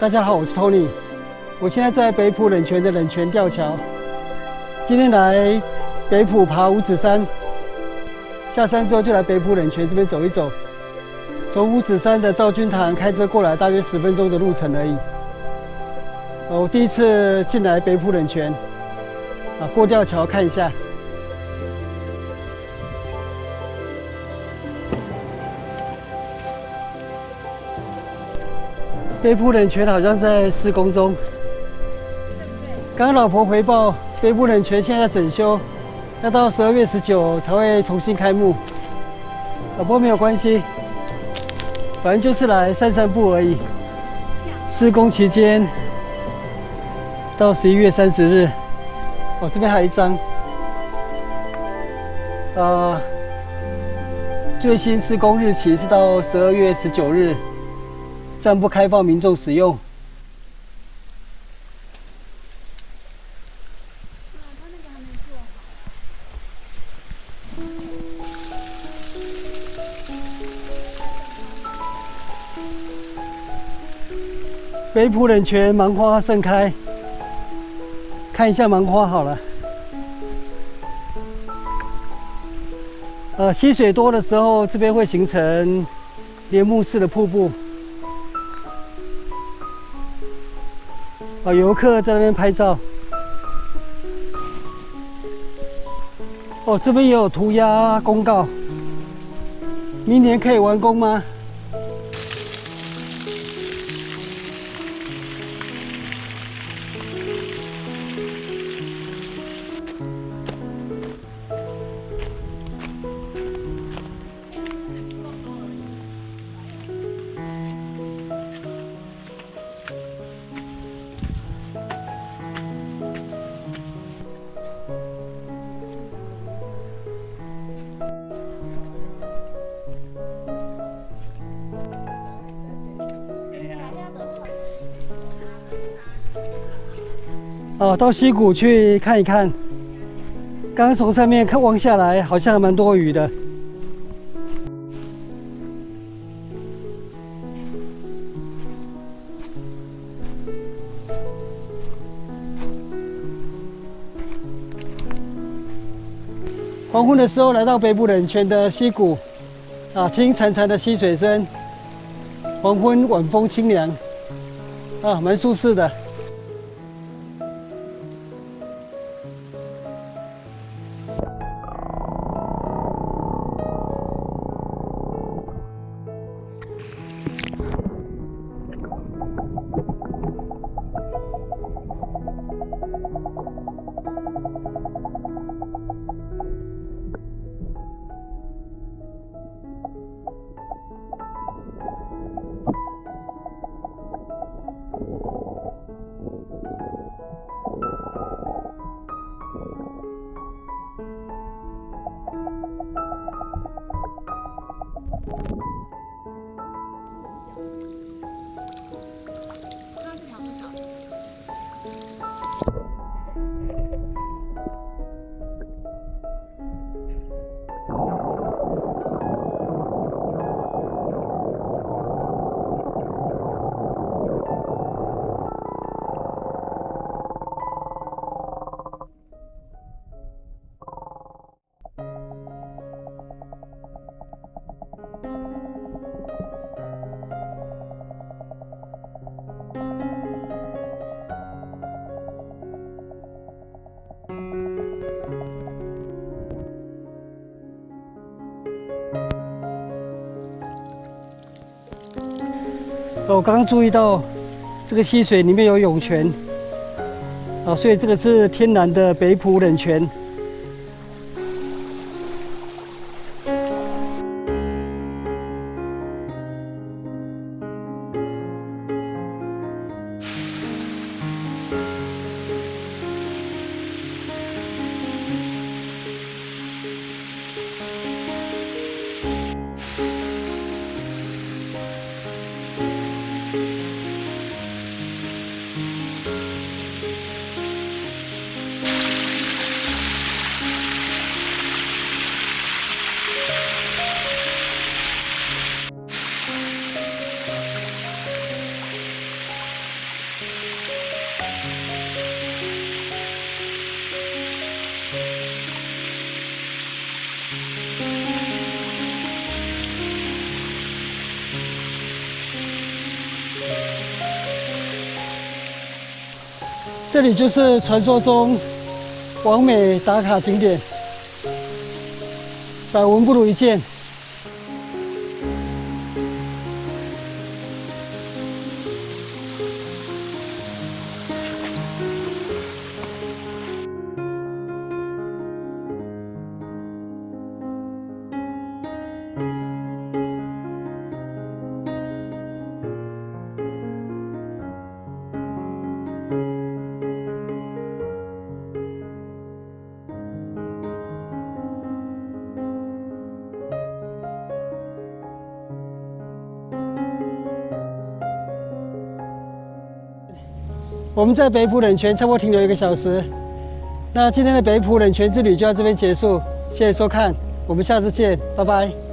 大家好，我是 Tony， 我现在在北埔冷泉的冷泉吊桥。今天来北埔爬五指山，下山之后就来北埔冷泉这边走一走。从五指山的赵君堂开车过来，大约10分钟的路程而已。我第一次进来北埔冷泉，过吊桥看一下。北埔冷泉好像在施工中。刚刚老婆回报，北埔冷泉现在在整修，要到12月19才会重新开幕。不过没有关系，反正就是来散散步而已。施工期间到11月30日。这边还有一张，最新施工日期是到12月19日。暂不开放民众使用。北埔冷泉芒花盛开，看一下芒花好了。溪水多的时候，这边会形成帘幕式的瀑布。游客在那边拍照。这边也有涂鸦公告，明年可以完工吗？到溪谷去看一看。刚刚从上面望下来，好像还蛮多鱼的。黄昏的时候来到北埔冷泉的溪谷，听潺潺的溪水声，黄昏晚风清凉，蛮舒适的。我刚刚注意到这个溪水里面有涌泉，所以这个是天然的北埔冷泉。这里就是传说中完美打卡景点，百闻不如一见。我们在北埔冷泉差不多停留1个小时，那今天的北埔冷泉之旅就到这边结束，谢谢收看，我们下次见，拜拜。